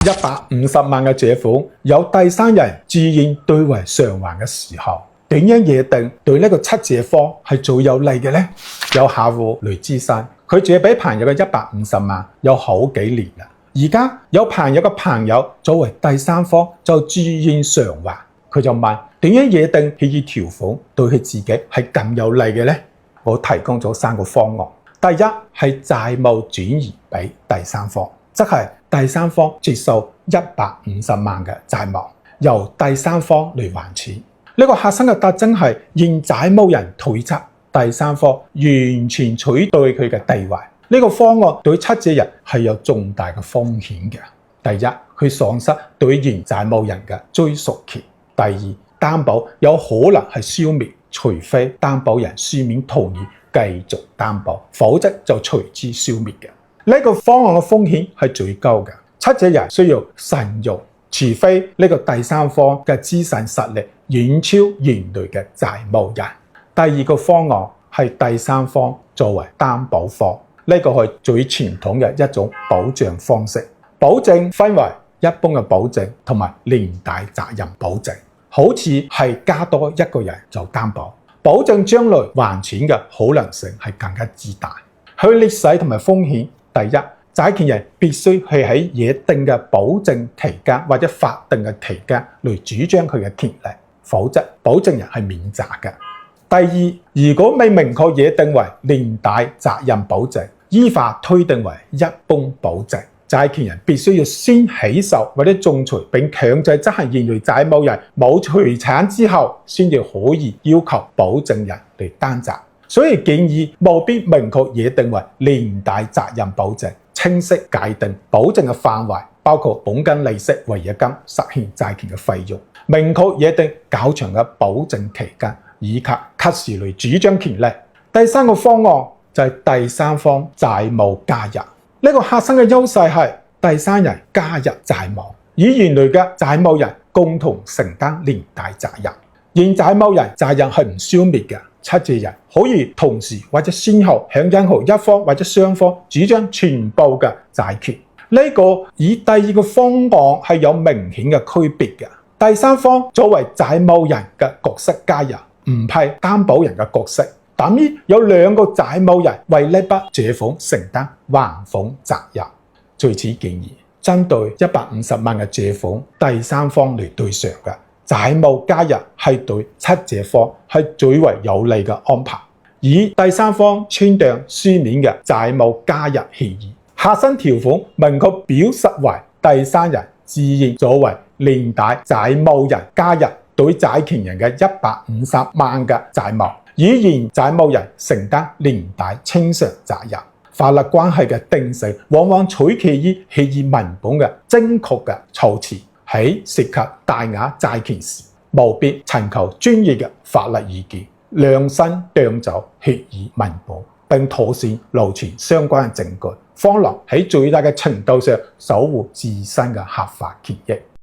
150萬嘅借款有第三人自願兌回償還嘅時候，點樣認定對呢個出借方係最有利嘅呢？有客戶雷之生，佢借俾朋友嘅150萬有好幾年啦，而家有朋友嘅朋友作為第三方就自願償還，佢就問點樣認定協議條款對佢自己係咁有利嘅呢？我提供咗3個方案。第一係債務轉移俾第三方，即係第三方接受150萬嘅債務，由第三方嚟還錢。呢個核心嘅特徵係現債務人推測第三方完全取代佢嘅地位。呢個方案對出借人係有重大嘅風險嘅。第一，佢喪失對現債務人嘅追溯權；第二，擔保有可能係消滅，除非擔保人書面同意繼續擔保，否則就隨之消滅嘅。呢個方案嘅風險係最高嘅，出借人需要慎用，除非呢個第三方嘅資產實力遠超原來嘅債務人。第二個方案係第三方作為擔保方，呢個係最傳統嘅一種保障方式。保證分為一般嘅保證同埋連帶責任保證，好似係加多一個人就擔保，保證將來還錢嘅可能性係更加之大。去歷史同埋風險，第一，債權人必須係喺約定嘅保證期間或者法定嘅期間嚟主張佢嘅權利，否則保證人係免責嘅。第二，如果未明確約定為連帶責任保證，依法推定為一般保證，債權人必須要先起訴或者仲裁並強制執行現類債務人冇財產之後，先至可以要求保證人嚟擔責。所以建議務必明確約定為連帶責任保證，清晰界定保證嘅範圍，包括本金、利息、違約金、實現債權嘅費用，明確約定較長嘅保證期間，以及及時嚟主張權利。第三個方案就係第三方債務加入，呢個核心嘅優勢係第三人加入債務，以原來嘅債務人共同承擔連帶責任。現債務人責任係唔消滅嘅，出借人可以同時或者先後向任何一方或者雙方主張全部嘅債權。呢個與第二個方案係有明顯嘅區別嘅。第三方作為債務人嘅角色加入，唔係擔保人嘅角色，等於有兩個債務人為呢筆借款承擔還款責任。據此建議，針對150萬嘅借款，第三方嚟對償嘅債務加入係對出借方係最為有利嘅安排，以第三方簽訂書面嘅債務加入協議，核心條款明確表述為第三人自願作為連帶債務人加入對債權人嘅150萬嘅債務，以現債務人承擔連帶清償責任。法律關係嘅定性往往取決於協議文本嘅精確嘅措辭。喺涉及大額債權時，務必尋求專業嘅法律意見，量身訂造協議文本，並妥善留存相關嘅證據，方能喺最大嘅程度上守護自身嘅合法權益。